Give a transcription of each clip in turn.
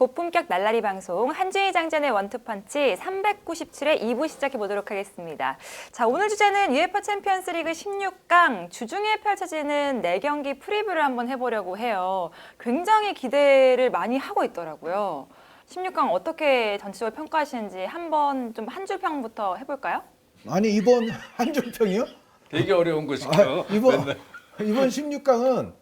고품격 날라리 방송 한주희 장전의 원투펀치 397회 2부 시작해 보도록 하겠습니다. 자, 오늘 주제는 UEFA 챔피언스 리그 16강 주중에 펼쳐지는 4경기 프리뷰를 한번 해보려고 해요. 굉장히 기대를 많이 하고 있더라고요. 16강 어떻게 전체적으로 평가하시는지 한번 좀 한 줄 평부터 해볼까요? 아니 이번 한 줄 평이요? 되게 어려운 것이죠. 이번 16강은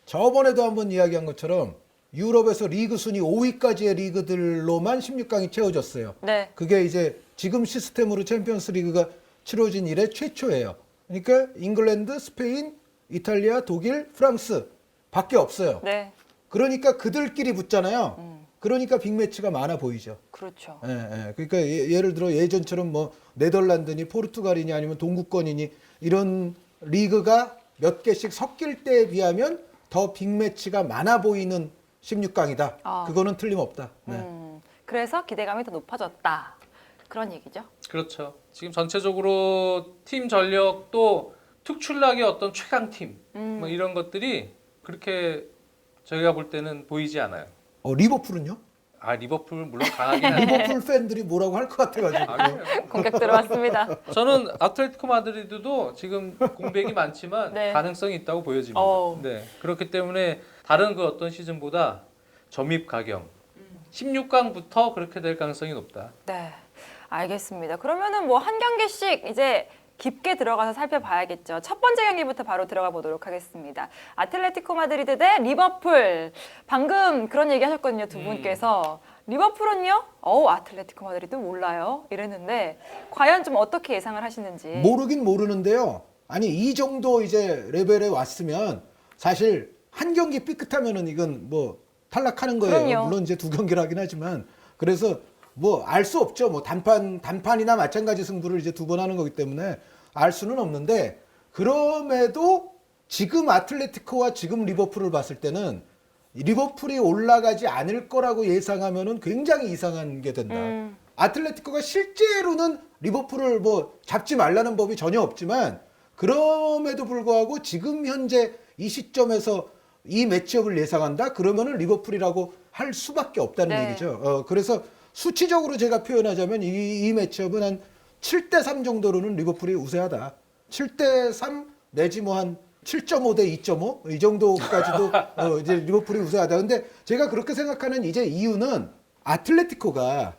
저번에도 한번 이야기한 것처럼 유럽에서 리그 순위 5위까지의 리그들로만 16강이 채워졌어요. 네. 그게 이제 지금 시스템으로 챔피언스 리그가 치러진 이래 최초예요. 그러니까 잉글랜드, 스페인, 이탈리아, 독일, 프랑스 밖에 없어요. 네. 그러니까 그들끼리 붙잖아요. 그러니까 빅매치가 많아 보이죠. 그렇죠. 예, 예. 그러니까 예를 들어 예전처럼 뭐 네덜란드니 포르투갈이니 아니면 동구권이니 이런 리그가 몇 개씩 섞일 때에 비하면 더 빅매치가 많아 보이는 16강이다. 아. 그거는 틀림없다. 네. 그래서 기대감이 더 높아졌다. 그런 얘기죠. 그렇죠. 지금 전체적으로 팀 전력도 특출나게 어떤 최강팀 뭐 이런 것들이 그렇게 저희가 볼 때는 보이지 않아요. 리버풀은요? 아, 리버풀 물론 강하긴 한데 리버풀 팬들이 뭐라고 할 것 같아가지고. 아니에요. 공격 들어왔습니다. 저는 아틀레티코 마드리드도 지금 공백이 많지만 네. 가능성이 있다고 보여집니다. 네. 그렇기 때문에 다른 그 어떤 시즌보다 점입 가경 16강부터 그렇게 될 가능성이 높다. 네, 알겠습니다. 그러면은 뭐 한 경기씩 이제 깊게 들어가서 살펴봐야겠죠. 첫 번째 경기부터 바로 들어가 보도록 하겠습니다. 아틀레티코 마드리드 대 리버풀. 방금 그런 얘기 하셨거든요, 두 분께서. 리버풀은요? 아틀레티코 마드리드 몰라요? 이랬는데 과연 좀 어떻게 예상을 하시는지. 모르긴 모르는데요. 아니 이 정도 이제 레벨에 왔으면 사실 한 경기 삐끗하면은 이건 뭐 탈락하는 거예요. 그럼요. 물론 이제 두 경기를 하긴 하지만 그래서 뭐 알 수 없죠. 뭐 단판이나 마찬가지 승부를 이제 두 번 하는 거기 때문에 알 수는 없는데 그럼에도 지금 아틀레티코와 지금 리버풀을 봤을 때는 리버풀이 올라가지 않을 거라고 예상하면은 굉장히 이상한 게 된다. 아틀레티코가 실제로는 리버풀을 뭐 잡지 말라는 법이 전혀 없지만 그럼에도 불구하고 지금 현재 이 시점에서 이 매치업을 예상한다? 그러면은 리버풀이라고 할 수밖에 없다는 네. 얘기죠. 그래서 수치적으로 제가 표현하자면 이 매치업은 한 7대3 정도로는 리버풀이 우세하다. 7대3 내지 뭐 한 7.5 대 2.5 이 정도까지도 이제 리버풀이 우세하다. 근데 제가 그렇게 생각하는 이제 이유는 아틀레티코가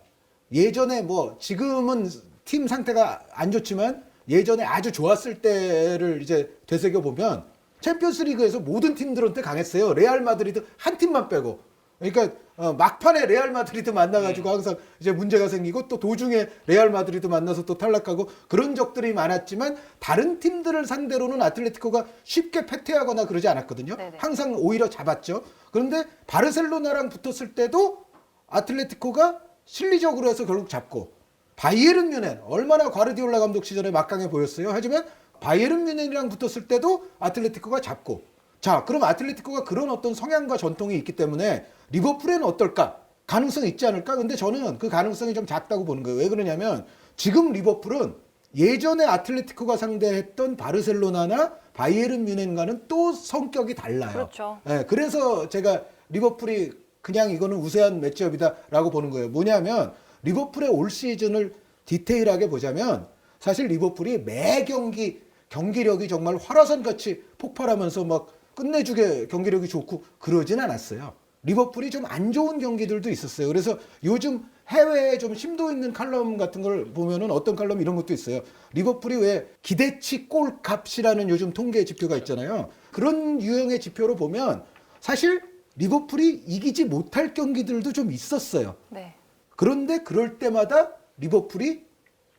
예전에 뭐 지금은 팀 상태가 안 좋지만 예전에 아주 좋았을 때를 이제 되새겨 보면 챔피언스 리그에서 모든 팀들한테 강했어요. 레알 마드리드 한 팀만 빼고. 그러니까 막판에 레알 마드리드 만나가지고 항상 이제 문제가 생기고 또 도중에 레알 마드리드 만나서 또 탈락하고 그런 적들이 많았지만 다른 팀들을 상대로는 아틀레티코가 쉽게 패퇴하거나 그러지 않았거든요. 네네. 항상 오히려 잡았죠. 그런데 바르셀로나랑 붙었을 때도 아틀레티코가 실리적으로 해서 결국 잡고 바이에른 뮌헨 얼마나 과르디올라 감독 시절에 막강해 보였어요. 하지만 바이에른 뮌헨이랑 붙었을 때도 아틀레티코가 잡고 자 그럼 아틀레티코가 그런 어떤 성향과 전통이 있기 때문에 리버풀에는 어떨까? 가능성이 있지 않을까? 근데 저는 그 가능성이 좀 작다고 보는 거예요. 왜 그러냐면 지금 리버풀은 예전에 아틀레티코가 상대했던 바르셀로나나 바이에른 뮌헨과는 또 성격이 달라요. 그렇죠. 네, 그래서 제가 리버풀이 그냥 이거는 우세한 매치업이다라고 보는 거예요. 뭐냐면 리버풀의 올 시즌을 디테일하게 보자면 사실 리버풀이 매 경기 경기력이 정말 화라산같이 폭발하면서 막 끝내주게 경기력이 좋고 그러진 않았어요. 리버풀이 좀 안 좋은 경기들도 있었어요. 그래서 요즘 해외에 좀 심도 있는 칼럼 같은 걸 보면은 어떤 칼럼 이런 것도 있어요. 리버풀이 왜 기대치 골 값이라는 요즘 통계 지표가 있잖아요. 그런 유형의 지표로 보면 사실 리버풀이 이기지 못할 경기들도 좀 있었어요. 네. 그런데 그럴 때마다 리버풀이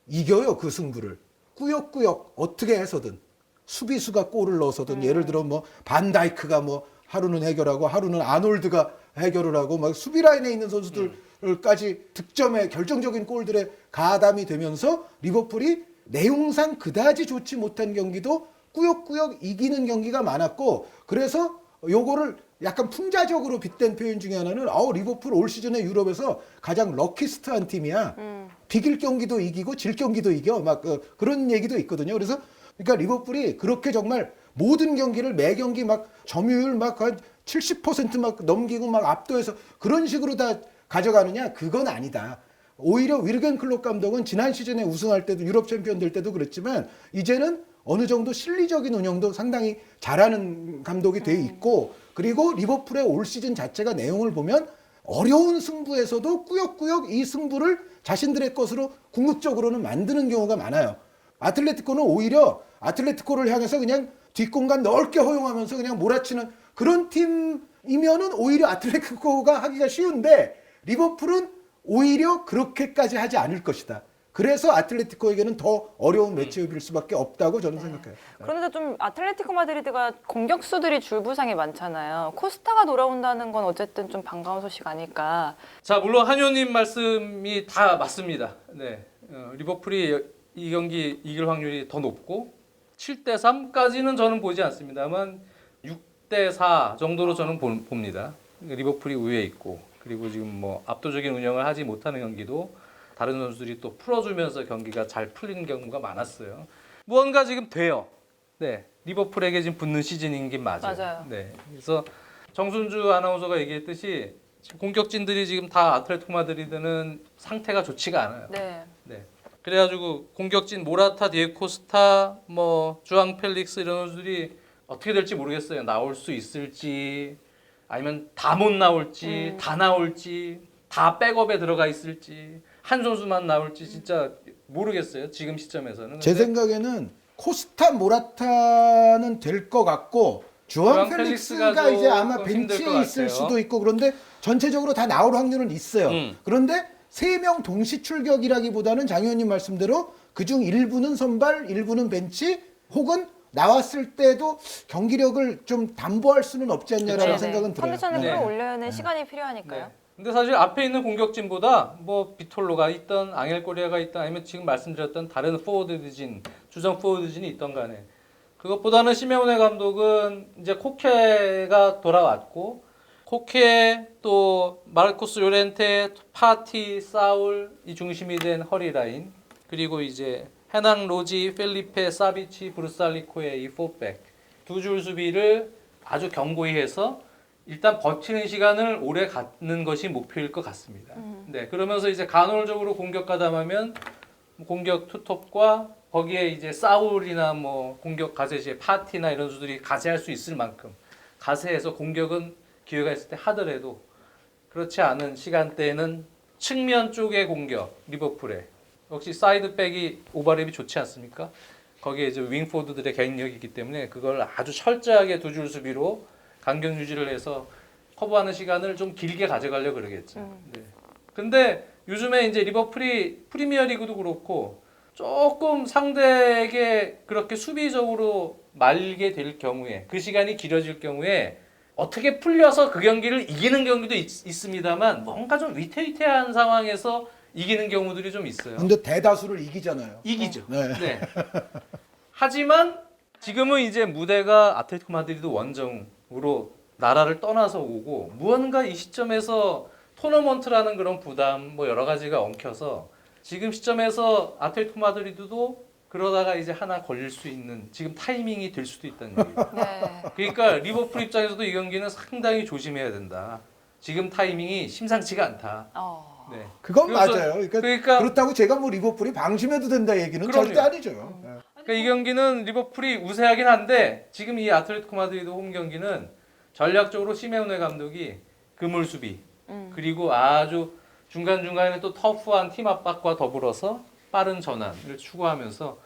이겨요, 그 승부를. 꾸역꾸역 어떻게 해서든 수비수가 골을 넣어서든 예를 들어 뭐 반다이크가 뭐 하루는 해결하고 하루는 아놀드가 해결을 하고 막 수비 라인에 있는 선수들까지 득점에 결정적인 골들에 가담이 되면서 리버풀이 내용상 그다지 좋지 못한 경기도 꾸역꾸역 이기는 경기가 많았고 그래서 요거를 약간 풍자적으로 빗댄 표현 중에 하나는 리버풀 올 시즌에 유럽에서 가장 럭키스트한 팀이야. 비길 경기도 이기고 질 경기도 이겨. 막 그런 얘기도 있거든요. 그래서 그러니까 리버풀이 그렇게 정말 모든 경기를 매 경기 막 점유율 막 한 70% 막 넘기고 막 압도해서 그런 식으로 다 가져가느냐 그건 아니다. 오히려 위르겐 클롭 감독은 지난 시즌에 우승할 때도 유럽 챔피언 될 때도 그랬지만 이제는 어느 정도 실리적인 운영도 상당히 잘하는 감독이 돼 있고 그리고 리버풀의 올 시즌 자체가 내용을 보면 어려운 승부에서도 꾸역꾸역 이 승부를 자신들의 것으로 궁극적으로는 만드는 경우가 많아요. 아틀레티코는 오히려 아틀레티코를 향해서 그냥 뒷공간 넓게 허용하면서 그냥 몰아치는 그런 팀이면은 오히려 아틀레티코가 하기가 쉬운데 리버풀은 오히려 그렇게까지 하지 않을 것이다. 그래서 아틀레티코에게는 더 어려운 매치업일 수밖에 없다고 저는 생각해요. 그런데 좀 아틀레티코 마드리드가 공격수들이 줄부상이 많잖아요. 코스타가 돌아온다는 건 어쨌든 좀 반가운 소식 아닐까. 자, 물론 한효님 말씀이 다 맞습니다. 네, 리버풀이 이 경기 이길 확률이 더 높고 7대 3까지는 저는 보지 않습니다만 6대 4 정도로 저는 봅니다. 리버풀이 우위에 있고 그리고 지금 뭐 압도적인 운영을 하지 못하는 경기도 다른 선수들이 또 풀어주면서 경기가 잘 풀리는 경우가 많았어요. 무언가 지금 돼요. 네, 리버풀에게 지금 붙는 시즌인 게 맞아요. 네, 그래서 정순주 아나운서가 얘기했듯이 공격진들이 지금 다 아틀레티코 마드리드는 상태가 좋지가 않아요. 네. 네. 그래가지고 공격진 모라타, 디에코스타, 뭐 주앙 펠릭스 이런 선수들이 어떻게 될지 모르겠어요. 나올 수 있을지 아니면 다 못 나올지 다 나올지 다 백업에 들어가 있을지 한 선수만 나올지 진짜 모르겠어요. 지금 시점에서는. 제 생각에는 코스타 모라타는 될 것 같고 주앙 주앙 펠릭스가 펠릭스가 이제 아마 조금 힘들 벤치에 것 있을 같아요. 수도 있고 그런데 전체적으로 다 나올 확률은 있어요. 그런데 3명 동시 출격이라기보다는 장 의원님 말씀대로 그중 일부는 선발, 일부는 벤치 혹은 나왔을 때도 경기력을 좀 담보할 수는 없지 않냐라는 네네. 생각은 들어요. 컨디션을 네. 끌어올려는 시간이 필요하니까요. 네. 근데 사실 앞에 있는 공격진보다 뭐 비톨로가 있던 앙헬 코리아가 있던 아니면 지금 말씀드렸던 다른 포워드진 주전 포워드진이 있던 간에 그것보다는 시메오네 감독은 이제 코케가 돌아왔고 코케 또 마르코스 요렌테 파티 사울 이 중심이 된 허리라인 그리고 이제 헤낭 로지 펠리페 사비치 브루살리코의 이 4백 두 줄 수비를 아주 견고히 해서 일단 버티는 시간을 오래 갖는 것이 목표일 것 같습니다. 네, 그러면서 이제 간헐적으로 공격 가담하면 공격 투톱과 거기에 이제 사울이나 뭐 공격 가세시의 파티나 이런 수들이 가세할 수 있을 만큼 가세해서 공격은 기회가 있을 때 하더라도 그렇지 않은 시간대에는 측면 쪽의 공격 리버풀에 역시 사이드백이 오버랩이 좋지 않습니까? 거기에 이제 윙포드들의 개인력이 있기 때문에 그걸 아주 철저하게 두 줄 수비로 간격 유지를 해서 커버하는 시간을 좀 길게 가져가려고 그러겠죠. 네. 근데 요즘에 이제 리버풀이 프리미어리그도 그렇고 조금 상대에게 그렇게 수비적으로 말게 될 경우에 그 시간이 길어질 경우에 어떻게 풀려서 그 경기를 이기는 경기도 있습니다만 뭔가 좀 위태위태한 상황에서 이기는 경우들이 좀 있어요. 근데 대다수를 이기잖아요. 이기죠. 네. 네. 하지만 지금은 이제 무대가 아틀레티코 마드리드 원정으로 나라를 떠나서 오고 무언가 이 시점에서 토너먼트라는 그런 부담 뭐 여러 가지가 엉켜서 지금 시점에서 아틀레티코 마드리드도 그러다가 이제 하나 걸릴 수 있는 지금 타이밍이 될 수도 있다는 얘기예요. 네. 그러니까 리버풀 입장에서도 이 경기는 상당히 조심해야 된다. 지금 타이밍이 심상치가 않다. 네. 그건 그래서- 맞아요. 그러니까 그렇다고 제가 뭐 리버풀이 방심해도 된다 얘기는 그럼요. 절대 아니죠. 네. 그러니까 이 경기는 리버풀이 우세하긴 한데 지금 이 아틀레티코 마드리드 홈 경기는 전략적으로 시메오네 감독이 그물 수비 그리고 아주 중간중간에 또 터프한 팀 압박과 더불어서 빠른 전환을 추구하면서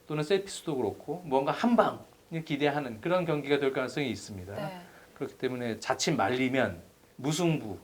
또는 세트피스도 그렇고 뭔가 한 방을 기대하는 그런 경기가 될 가능성이 있습니다. 네. 그렇기 때문에 자칫 말리면 무승부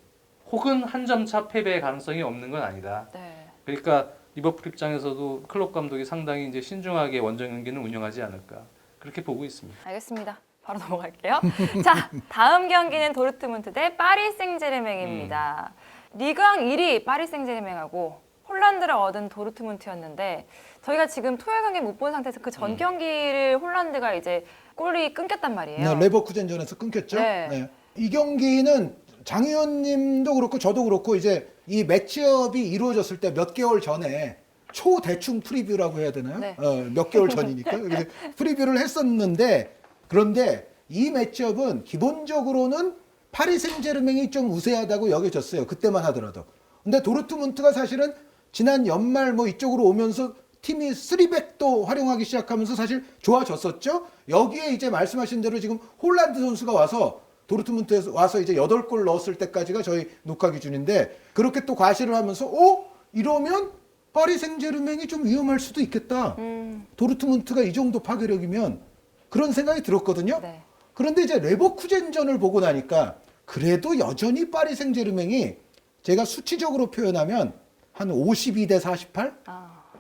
혹은 한 점 차 패배의 가능성이 없는 건 아니다. 네. 그러니까 리버풀 입장에서도 클롭 감독이 상당히 이제 신중하게 원정 경기는 운영하지 않을까 그렇게 보고 있습니다. 알겠습니다. 바로 넘어갈게요. 자, 다음 경기는 도르트문트 대 파리 생제르맹입니다. 리그왕 1위 파리 생제르맹하고 홀란드를 얻은 도르트문트였는데 저희가 지금 토요일 경기 못 본 상태에서 그 전 경기를 홀란드가 이제 골이 끊겼단 말이에요. 네, 레버쿠젠전에서 끊겼죠. 네. 네. 이 경기는 장 의원님도 그렇고 저도 그렇고 이제 이 매치업이 이루어졌을 때 몇 개월 전에 초대충 프리뷰라고 해야 되나요? 네. 몇 개월 전이니까 그래서 프리뷰를 했었는데 그런데 이 매치업은 기본적으로는 파리 생제르맹이 좀 우세하다고 여겨졌어요. 그때만 하더라도. 근데 도르트문트가 사실은 지난 연말 뭐 이쪽으로 오면서 팀이 3백도 활용하기 시작하면서 사실 좋아졌었죠. 여기에 이제 말씀하신 대로 지금 홀란드 선수가 와서 도르트문트에서 와서 이제 8골 넣었을 때까지가 저희 녹화 기준인데 그렇게 또 과시를 하면서 이러면 파리 생제르맹이 좀 위험할 수도 있겠다. 도르트문트가 이 정도 파괴력이면 그런 생각이 들었거든요. 네. 그런데 이제 레버쿠젠전을 보고 나니까 그래도 여전히 파리 생제르맹이 제가 수치적으로 표현하면 한 52대 48?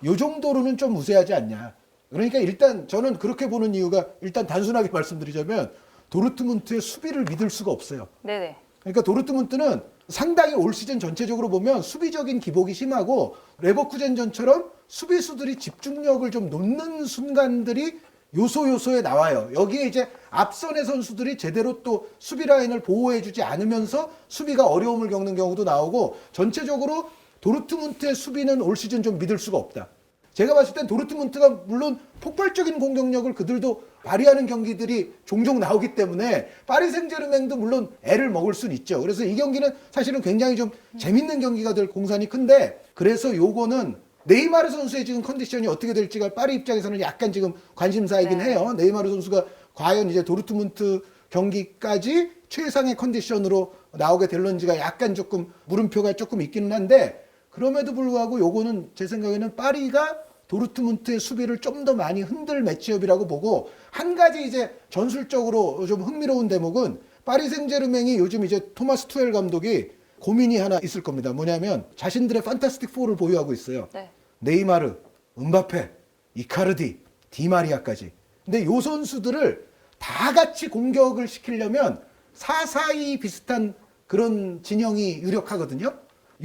요 정도로는 좀 우세하지 않냐. 그러니까 일단 저는 그렇게 보는 이유가 일단 단순하게 말씀드리자면 도르트문트의 수비를 믿을 수가 없어요. 네네. 그러니까 도르트문트는 상당히 올 시즌 전체적으로 보면 수비적인 기복이 심하고 레버쿠젠전처럼 수비수들이 집중력을 좀 놓는 순간들이 요소에 나와요. 여기에 이제 앞선의 선수들이 제대로 또 수비 라인을 보호해주지 않으면서 수비가 어려움을 겪는 경우도 나오고 전체적으로 도르트문트의 수비는 올 시즌 좀 믿을 수가 없다. 제가 봤을 땐 도르트문트가 물론 폭발적인 공격력을 그들도 발휘하는 경기들이 종종 나오기 때문에 파리 생제르맹도 물론 애를 먹을 수는 있죠. 그래서 이 경기는 사실은 굉장히 좀 재밌는 경기가 될 공산이 큰데 그래서 요거는 네이마르 선수의 지금 컨디션이 어떻게 될지가 파리 입장에서는 약간 지금 관심사이긴 네. 해요. 네이마르 선수가 과연 이제 도르트문트 경기까지 최상의 컨디션으로 나오게 될런지가 약간 조금 물음표가 조금 있기는 한데 그럼에도 불구하고 요거는 제 생각에는 파리가 도르트문트의 수비를 좀 더 많이 흔들 매치업이라고 보고 한 가지 이제 전술적으로 좀 흥미로운 대목은 파리 생제르맹이 요즘 이제 토마스 투엘 감독이 고민이 하나 있을 겁니다. 뭐냐면 자신들의 판타스틱 4를 보유하고 있어요. 네. 네이마르, 음바페, 이카르디, 디마리아까지. 근데 요 선수들을 다 같이 공격을 시키려면 4-4-2 비슷한 그런 진영이 유력하거든요.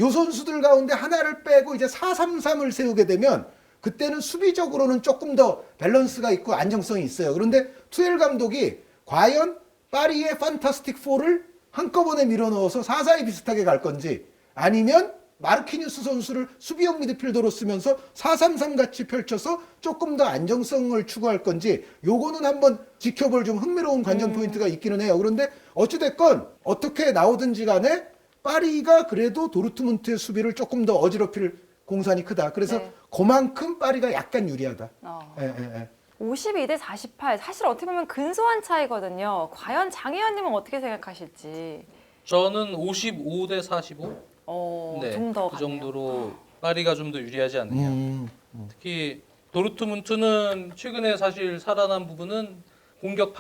요 선수들 가운데 하나를 빼고 이제 4-3-3을 세우게 되면 그때는 수비적으로는 조금 더 밸런스가 있고 안정성이 있어요. 그런데 투엘 감독이 과연 파리의 판타스틱 4를 한꺼번에 밀어넣어서 4-4-2 비슷하게 갈 건지 아니면 마르키뉴스 선수를 수비형 미드필더로 쓰면서 4-3-3 같이 펼쳐서 조금 더 안정성을 추구할 건지 요거는 한번 지켜볼 좀 흥미로운 관전 포인트가 있기는 해요. 그런데 어찌됐건 어떻게 나오든지 간에 파리가 그래도 도르트문트의 수비를 조금 더 어지럽힐 공산이 크다. 그래서 네. 그만큼 파리가 약간 유리하다. 어. 예, 예, 예. 52대 48. 사실 어떻게 보면 근소한 차이거든요. 과연 장혜연님은 어떻게 생각하실지. 저는 55대 45? 네, 좀 더 그 같네요. 정도로 파리가 좀 더 유리하지 않느냐. 특히 도르트문트는 최근에 사실 살아난 부분은 공격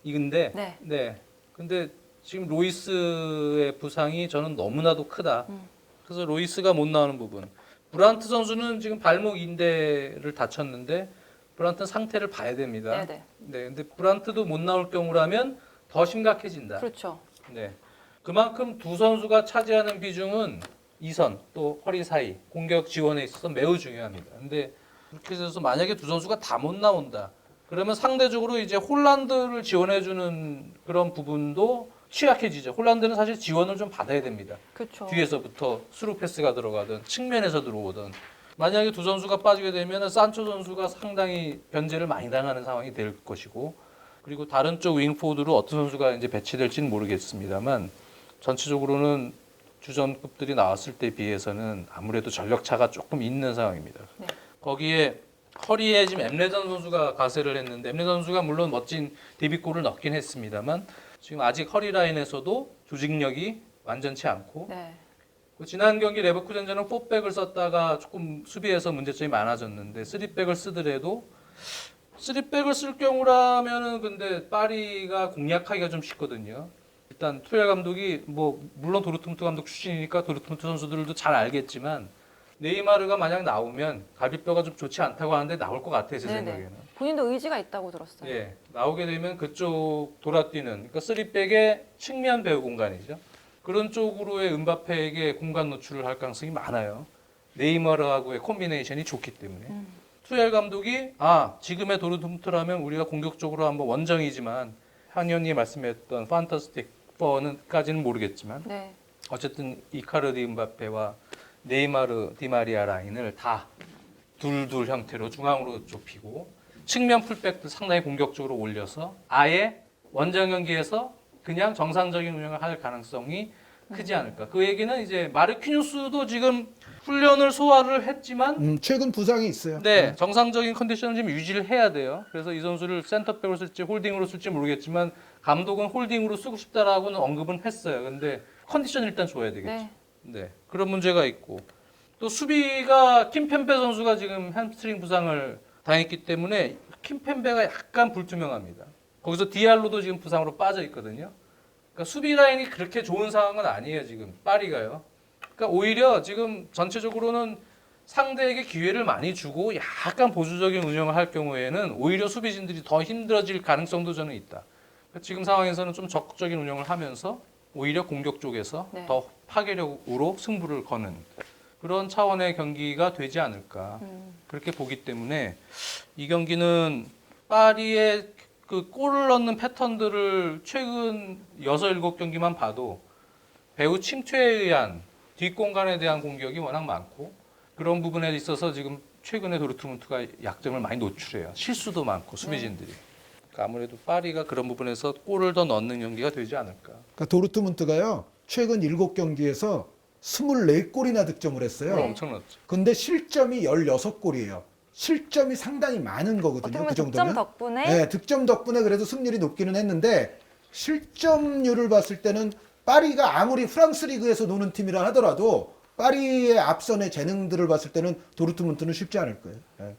파괴력인데, 네. 근데 지금 로이스의 부상이 저는 너무나도 크다. 그래서 로이스가 못 나오는 부분. 브란트 선수는 지금 발목 인대를 다쳤는데 브란트 상태를 봐야 됩니다. 네네. 네, 근데 브란트도 못 나올 경우라면 더 심각해진다. 그렇죠. 네. 그만큼 두 선수가 차지하는 비중은 2선 또 허리 사이 공격 지원에 있어서 매우 중요합니다. 근데 그렇게 해서 만약에 두 선수가 다 못 나온다. 그러면 상대적으로 이제 홀란드를 지원해주는 그런 부분도 취약해지죠. 홀란드는 사실 지원을 좀 받아야 됩니다. 그렇죠. 뒤에서부터 스루 패스가 들어가든 측면에서 들어오든 만약에 두 선수가 빠지게 되면 산초 선수가 상당히 변제를 많이 당하는 상황이 될 것이고 그리고 다른 쪽 윙포드로 어떤 선수가 이제 배치될지는 모르겠습니다만 전체적으로는 주전급들이 나왔을 때에 비해서는 아무래도 전력차가 조금 있는 상황입니다. 네. 거기에 허리에 지금 엠레전 선수가 가세를 했는데 엠레전 선수가 물론 멋진 데뷔골을 넣긴 했습니다만 지금 아직 허리 라인에서도 조직력이 완전치 않고 네. 지난 경기 레버쿠젠전은 4백을 썼다가 조금 수비에서 문제점이 많아졌는데 3백을 쓰더라도 3백을 쓸 경우라면은 근데 파리가 공략하기가 좀 쉽거든요. 일단 투엘 감독이 뭐 물론 도르트문트 감독 출신이니까 도르트문트 선수들도 잘 알겠지만 네이마르가 만약 나오면 갈비뼈가 좀 좋지 않다고 하는데 나올 것 같아요, 제 네네. 생각에는. 본인도 의지가 있다고 들었어요. 예, 나오게 되면 그쪽 돌아뛰는 그러니까 3백의 측면 배우 공간이죠. 그런 쪽으로의 음바페에게 공간 노출을 할 가능성이 많아요. 네이마르하고의 콤비네이션이 좋기 때문에. 투엘 감독이 지금의 도르트문트라면 우리가 공격적으로 한번 원정이지만 한의원님이 말씀했던 판타스틱 4까지는 모르겠지만 네. 어쨌든 이카르디 음바페와 네이마르 디마리아 라인을 다 둘둘 형태로 중앙으로 좁히고 측면 풀백도 상당히 공격적으로 올려서 아예 원정 경기에서 그냥 정상적인 운영을 할 가능성이 크지 않을까. 그 얘기는 이제 마르퀴뉴스도 지금 훈련을 소화를 했지만 최근 부상이 있어요. 네, 정상적인 컨디션을 지금 유지를 해야 돼요. 그래서 이 선수를 센터백으로 쓸지 홀딩으로 쓸지 모르겠지만 감독은 홀딩으로 쓰고 싶다라고는 언급은 했어요. 근데 컨디션 일단 줘야 되겠죠. 네. 네, 그런 문제가 있고 또 수비가 킴펜베 선수가 지금 햄스트링 부상을 당했기 때문에 킴펜베가 약간 불투명합니다. 거기서 디알로도 지금 부상으로 빠져 있거든요. 그러니까 수비 라인이 그렇게 좋은 상황은 아니에요 지금 파리가요. 그러니까 오히려 지금 전체적으로는 상대에게 기회를 많이 주고 약간 보수적인 운영을 할 경우에는 오히려 수비진들이 더 힘들어질 가능성도 저는 있다. 그러니까 지금 상황에서는 좀 적극적인 운영을 하면서 오히려 공격 쪽에서 네. 더 파괴력으로 승부를 거는 그런 차원의 경기가 되지 않을까 그렇게 보기 때문에 이 경기는 파리의 그 골을 넣는 패턴들을 최근 6, 7경기만 봐도 배후 침투에 의한 뒷공간에 대한 공격이 워낙 많고 그런 부분에 있어서 지금 최근에 도르트문트가 약점을 많이 노출해요. 실수도 많고 수비진들이. 그러니까 아무래도 파리가 그런 부분에서 골을 더 넣는 경기가 되지 않을까. 그러니까 도르트문트가요. 최근 7경기에서 24골이나 득점을 했어요. 네. 엄청났죠. 근데 실점이 16골이에요. 실점이 상당히 많은 어떻게 거거든요. 보면 그 득점 정도면. 덕분에 네, 득점 덕분에 그래도 승률이 높기는 했는데 실점률을 봤을 때는 파리가 아무리 프랑스 리그에서 노는 팀이라 하더라도 파리의 앞선의 재능들을 봤을 때는 도르트문트는 쉽지 않을 거예요. 네.